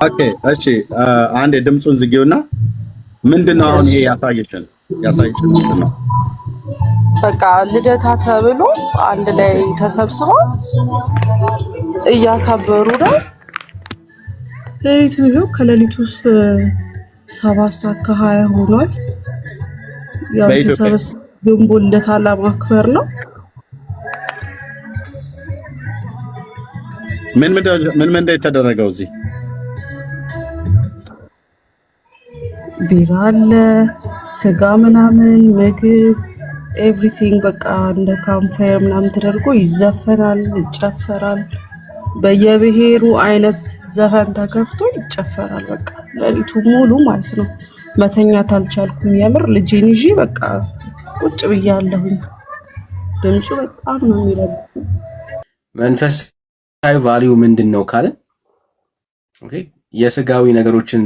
ኦኬ እሺ አንድ ድምጹን ዝጊውና ምንድነው አሁን ይሄ ያሳየችን ምንድነው? በቃ ልደታ ተብሎ አንድ ላይ ተሰብስበው እያከበሩ ነው። ሌሊቱ ይኸው ከሌሊቱ 7:20 ሆኗል። ያው ተሰበሰበ ግንቦት ልደታ ለማክበር ነው። ምን የተደረገው እዚህ ቢራ አለ፣ ስጋ ምናምን ምግብ ኤቭሪቲንግ በቃ እንደ ካምፓየር ምናምን ተደርጎ ይዘፈናል፣ ይጨፈራል። በየብሔሩ አይነት ዘፈን ተከፍቶ ይጨፈራል። በቃ ሌሊቱ ሙሉ ማለት ነው። መተኛት አልቻልኩም። የምር ልጄን ይዤ በቃ ቁጭ ብያለሁኝ። ድምፁ በጣም ነው የሚረብው። መንፈሳዊ ቫልዩ ምንድነው ካለ ኦኬ የስጋዊ ነገሮችን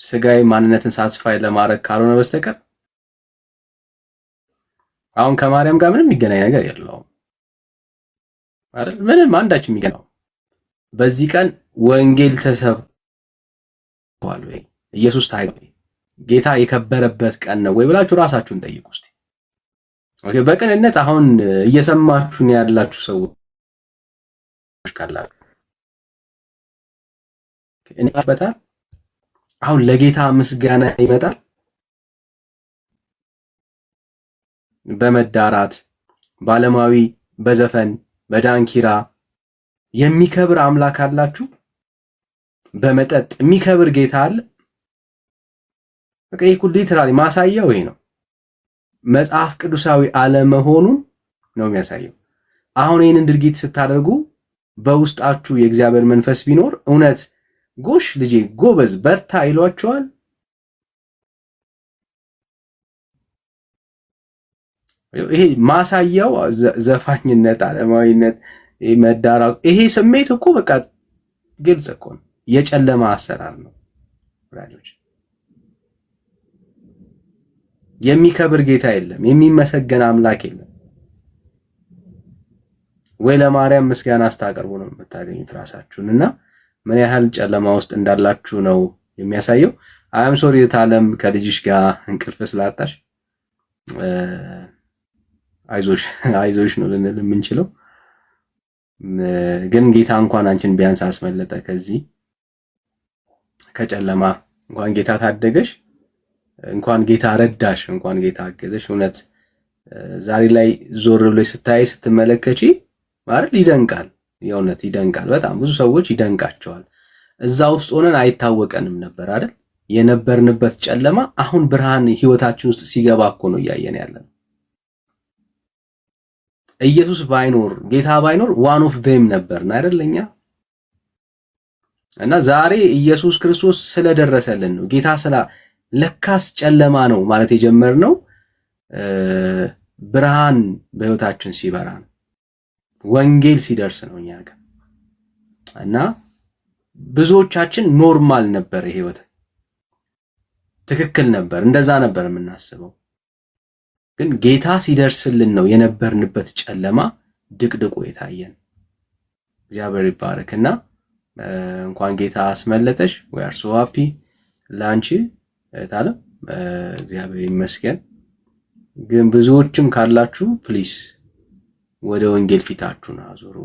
ስጋዊ ማንነትን ሳትስፋይ ለማድረግ ካልሆነ በስተቀር አሁን ከማርያም ጋር ምንም የሚገናኝ ነገር የለውም አይደል? ምንም አንዳችም የሚገናኝ በዚህ ቀን ወንጌል ተሰብኳል ወይ ኢየሱስ ታይቶ ጌታ የከበረበት ቀን ነው ወይ ብላችሁ ራሳችሁን ጠይቁ እስቲ። ኦኬ በቅንነት አሁን እየሰማችሁ ነው ያላችሁ ሰዎች ካላችሁ እኔ በጣም አሁን ለጌታ ምስጋና ይመጣል በመዳራት ባለማዊ በዘፈን በዳንኪራ የሚከብር አምላክ አላችሁ። በመጠጥ የሚከብር ጌታ አለ። በቃ ይሄ ሊትራሊ ማሳያው ይሄ ነው። መጽሐፍ ቅዱሳዊ አለመሆኑን ነው የሚያሳየው። አሁን ይሄንን ድርጊት ስታደርጉ በውስጣችሁ የእግዚአብሔር መንፈስ ቢኖር እውነት ጎሽ ልጄ ጎበዝ በርታ ይሏቸዋል። ይሄ ማሳያው ዘፋኝነት፣ ዓለማዊነት፣ መዳራቱ ይሄ ስሜት እኮ በቃ ግልጽ እኮ ነው። የጨለማ አሰራር ነው። ወዳጆች የሚከብር ጌታ የለም፣ የሚመሰገን አምላክ የለም። ወይ ለማርያም ምስጋና አስታቀርቡ ነው የምታገኙት ራሳችሁንና ምን ያህል ጨለማ ውስጥ እንዳላችሁ ነው የሚያሳየው። አም ሶሪ ታለም ከልጅሽ ጋር እንቅልፍ ስላጣሽ አይዞሽ ነው ልንል የምንችለው። ግን ጌታ እንኳን አንቺን ቢያንስ አስመለጠ ከዚህ ከጨለማ እንኳን ጌታ ታደገሽ፣ እንኳን ጌታ ረዳሽ፣ እንኳን ጌታ አገዘሽ። እውነት ዛሬ ላይ ዞር ብለሽ ስታይ ስትመለከቺ ማለት ይደንቃል። የእውነት ይደንቃል። በጣም ብዙ ሰዎች ይደንቃቸዋል። እዛ ውስጥ ሆነን አይታወቀንም ነበር አይደል? የነበርንበት ጨለማ አሁን ብርሃን ህይወታችን ውስጥ ሲገባ እኮ ነው እያየን ያለን። ኢየሱስ ባይኖር ጌታ ባይኖር ዋን ኦፍ ዴም ነበርን አይደለኛ? እና ዛሬ ኢየሱስ ክርስቶስ ስለደረሰልን ነው። ጌታ ለካስ ጨለማ ነው ማለት የጀመርነው ብርሃን በህይወታችን ሲበራ ነው። ወንጌል ሲደርስ ነው እኛ ጋር። እና ብዙዎቻችን ኖርማል ነበር ህይወት ትክክል ነበር፣ እንደዛ ነበር የምናስበው። ግን ጌታ ሲደርስልን ነው የነበርንበት ጨለማ ድቅድቁ የታየን። እግዚአብሔር ይባረክና እንኳን ጌታ አስመለጠሽ። we are so happy ላንቺ ታለ እግዚአብሔር ይመስገን። ግን ብዙዎችም ካላችሁ ፕሊስ ወደ ወንጌል ፊታችሁን አዙሩ።